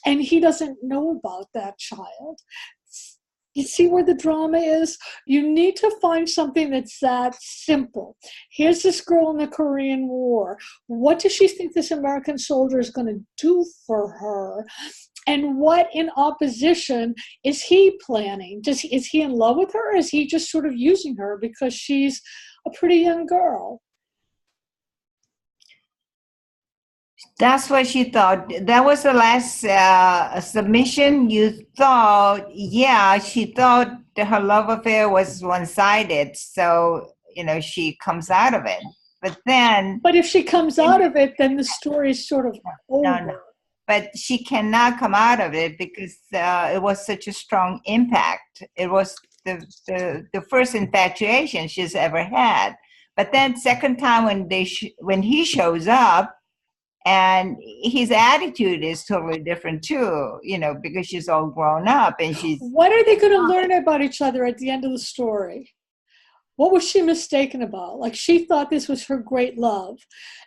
and he doesn't know about that child. You see where the drama is? You need to find something that's that simple. Here's this girl in the Korean War. What does she think this American soldier is going to do for her? And what in opposition is he planning? Is he in love with her, or is he just sort of using her because she's a pretty young girl? That's what she thought. That was the last submission. You thought, she thought her love affair was one-sided. So, you know, she comes out of it. But if she comes out of it, then the story is sort of over. No. But she cannot come out of it because it was such a strong impact. It was the first infatuation she's ever had. But then second time when he shows up, and his attitude is totally different too, you know, because she's all grown up and she's. What are they going to learn about each other at the end of the story? What was she mistaken about? Like, she thought this was her great love,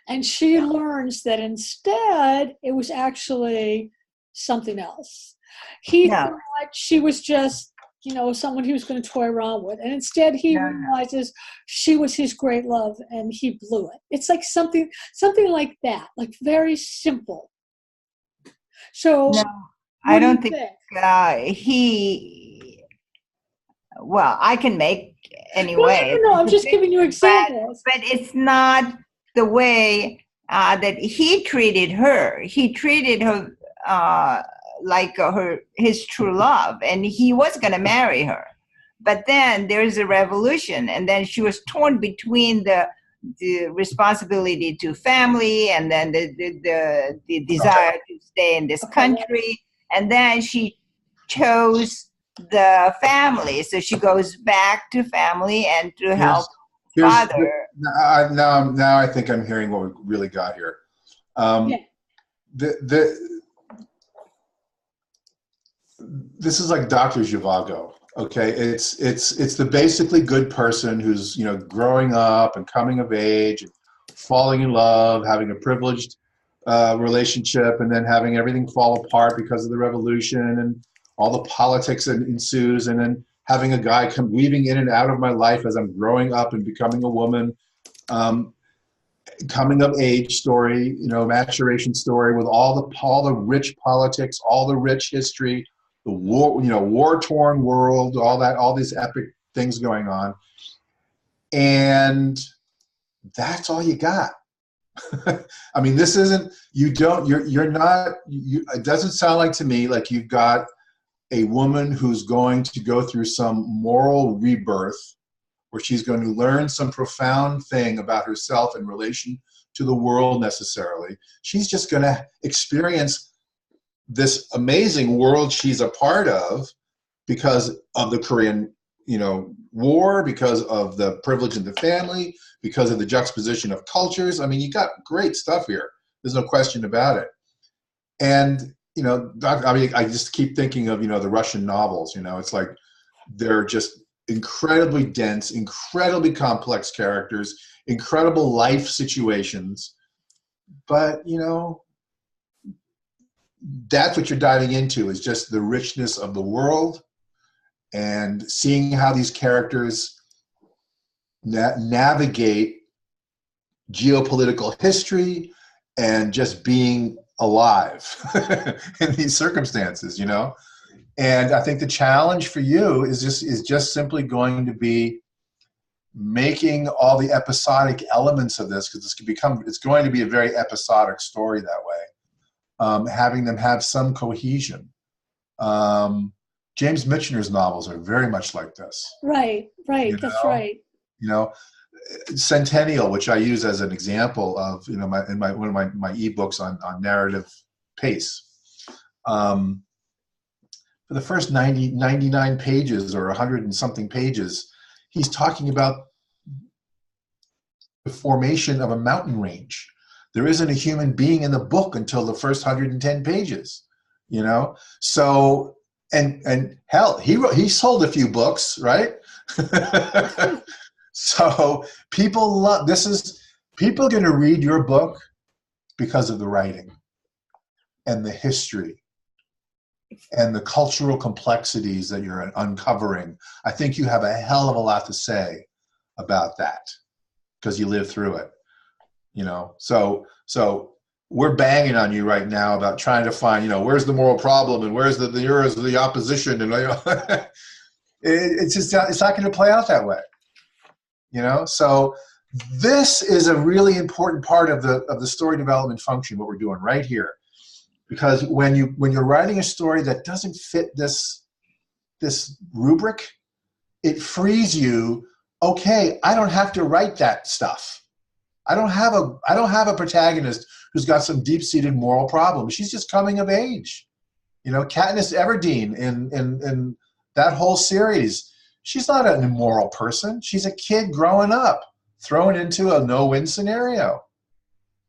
and she learns that instead it was actually something else. He thought she was just, you know, someone he was going to toy around with. And instead he realizes she was his great love, and he blew it. It's like something like that, like very simple. So I don't think well, I can make anyway. No, I'm just giving you examples. But it's not the way that he treated her. He treated her like his true love, and he was going to marry her. But then there's a revolution, and then she was torn between the responsibility to family and then the desire to stay in this country. And then she chose the family, so she goes back to family and to help father. Now I think I'm hearing what we really got here. this is like Dr. Zhivago. Okay, it's the basically good person who's, you know, growing up and coming of age, falling in love, having a privileged relationship, and then having everything fall apart because of the revolution and all the politics that ensues, and then having a guy come weaving in and out of my life as I'm growing up and becoming a woman, coming of age story, you know, maturation story with all the rich politics, all the rich history, the war, you know, war-torn world, all these epic things going on, and that's all you got. I mean, this isn't, you're not, it doesn't sound like to me like you've got a woman who's going to go through some moral rebirth where she's going to learn some profound thing about herself in relation to the world necessarily. She's just going to experience this amazing world she's a part of because of the Korean, you know, war, because of the privilege in the family, because of the juxtaposition of cultures. I mean, you got great stuff here. There's no question about it. And, you know, I mean, I just keep thinking of, you know, the Russian novels, you know, it's like they're just incredibly dense, incredibly complex characters, incredible life situations. But, you know, that's what you're diving into, is just the richness of the world and seeing how these characters navigate geopolitical history and just being alive in these circumstances, you know? And I think the challenge for you is just simply going to be making all the episodic elements of this, because it's going to be a very episodic story that way. Having them have some cohesion. James Michener's novels are very much like this. Right, that's right. You know, Centennial, which I use as an example of, you know, one of my ebooks on narrative pace. For the first 99 pages or 100 and something pages, he's talking about the formation of a mountain range. There isn't a human being in the book until the first 110 pages, you know? So, and hell, he sold a few books, right? So people are going to read your book because of the writing and the history and the cultural complexities that you're uncovering. I think you have a hell of a lot to say about that because you lived through it, you know? So we're banging on you right now about trying to find, you know, where's the moral problem and where's the opposition, and it's not going to play out that way, you know. So this is a really important part of the story development function, what we're doing right here, because when you're writing a story that doesn't fit this rubric, it frees you. Okay, I don't have to write that stuff. I don't have a protagonist who's got some deep-seated moral problem. She's just coming of age. You know, Katniss Everdeen in that whole series, she's not an immoral person. She's a kid growing up, thrown into a no-win scenario.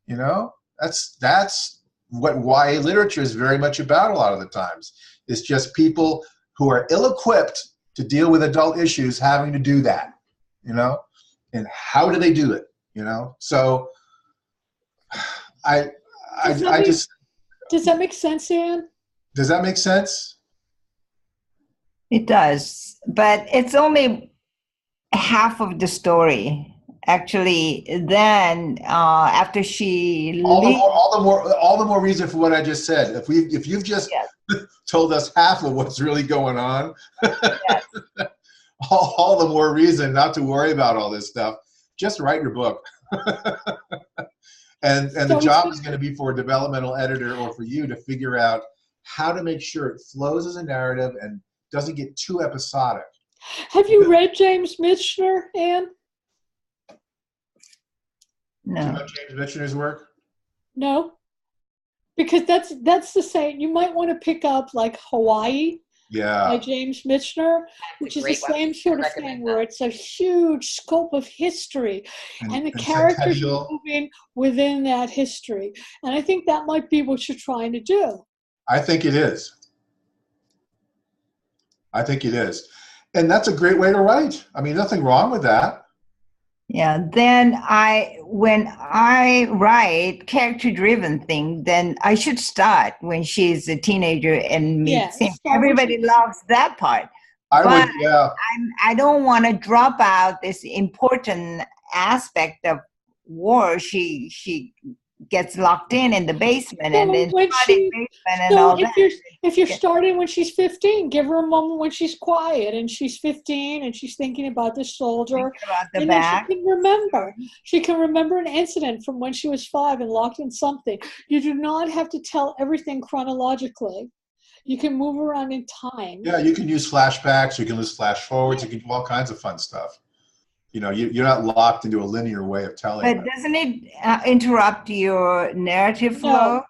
You know, that's what YA literature is very much about a lot of the times. It's just people who are ill-equipped to deal with adult issues having to do that, you know? And how do they do it, you know? So Does that make sense, Anne? Does that make sense? It does, but it's only half of the story. Actually, then after she all the more reason for what I just said. If you've just told us half of what's really going on, yes. all the more reason not to worry about all this stuff. Just write your book. And the job is going to be for a developmental editor or for you to figure out how to make sure it flows as a narrative and doesn't get too episodic. Have you read James Michener, Anne? No. Do you know James Michener's work? No, because that's the same. You might want to pick up like Hawaii by James Michener, which is the same sort of thing where it's a huge scope of history and the characters are moving within that history. And I think that might be what you're trying to do. I think it is. I think it is. And that's a great way to write. I mean, nothing wrong with that. Yeah, then when I write character-driven thing, then I should start when she's a teenager and meets him. start when Everybody she's- loves that part. I But would, yeah. I don't want to drop out this important aspect of war. She gets locked in the basement, and then when starting she- basement and So all if you're Yeah. starting when she's 15, give her a moment when she's quiet and she's 15 and she's thinking about the soldier. Thinking about the And then back. she can remember. She can remember an incident from when she was 5 and locked in something. You do not have to tell everything chronologically. You can move around in time. Yeah, you can use flashbacks, you can use flash forwards, you can do all kinds of fun stuff. You know, you're not locked into a linear way of telling But it. doesn't it interrupt your narrative flow?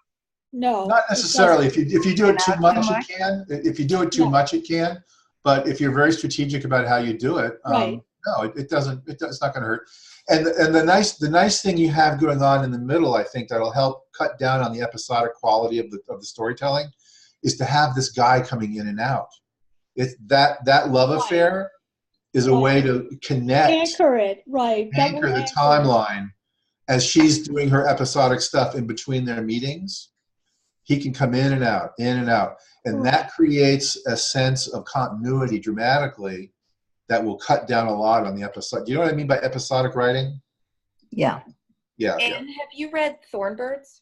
No. Not it necessarily. doesn't. If you do it too Not too much, much? it can. If you do it too No. much, it can. But if you're very strategic about how you do it, Right. no, it doesn't. It's not going to hurt. And the nice thing you have going on in the middle, I think, that'll help cut down on the episodic quality of the storytelling, is to have this guy coming in and out. It's that love Right. affair is a Right. way to connect, Anchor it, right. That anchor will the anchor it. timeline as she's doing her episodic stuff in between their meetings. He can come in and out, and that creates a sense of continuity dramatically that will cut down a lot on the episode. Do you know what I mean by episodic writing? Yeah. Yeah. And have you read Thornbirds?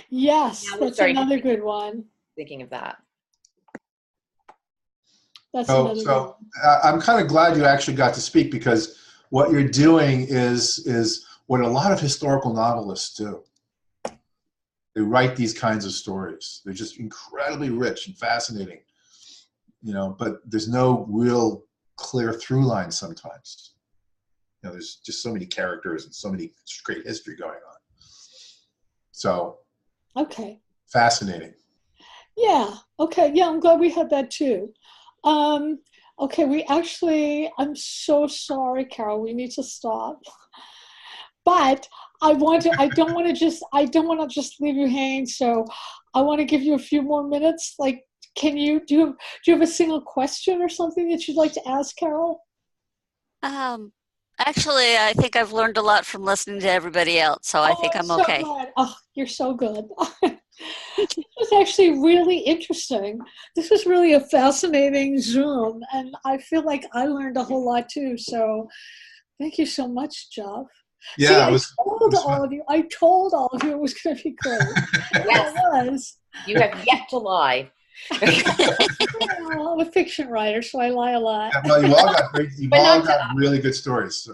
Yes, Yeah, that's sorry. another good one. Thinking of that. That's another good So one. I'm kind of glad you actually got to speak, because what you're doing is what a lot of historical novelists do. They write these kinds of stories. They're just incredibly rich and fascinating, you know, but there's no real clear through line sometimes. You know, there's just so many characters and so many great history going on. So Okay. fascinating. Yeah. Okay. Yeah, I'm glad we had that too. Okay, I'm so sorry, Carol. We need to stop. But I don't want to just leave you hanging. So I want to give you a few more minutes. Like, do you have a single question or something that you'd like to ask, Carol? Actually, I think I've learned a lot from listening to everybody else, so I think I'm so okay. glad. Oh, you're so good. This was actually really interesting. This was really a fascinating Zoom, and I feel like I learned a whole lot too. So thank you so much, Jeff. Yeah, See, it I was told fun. all of you. I told all of you it was going to be great. Yes. It was. You have yet to lie. Well, I'm a fiction writer, so I lie a lot. Well, you all got great. You But all not to got really good stories.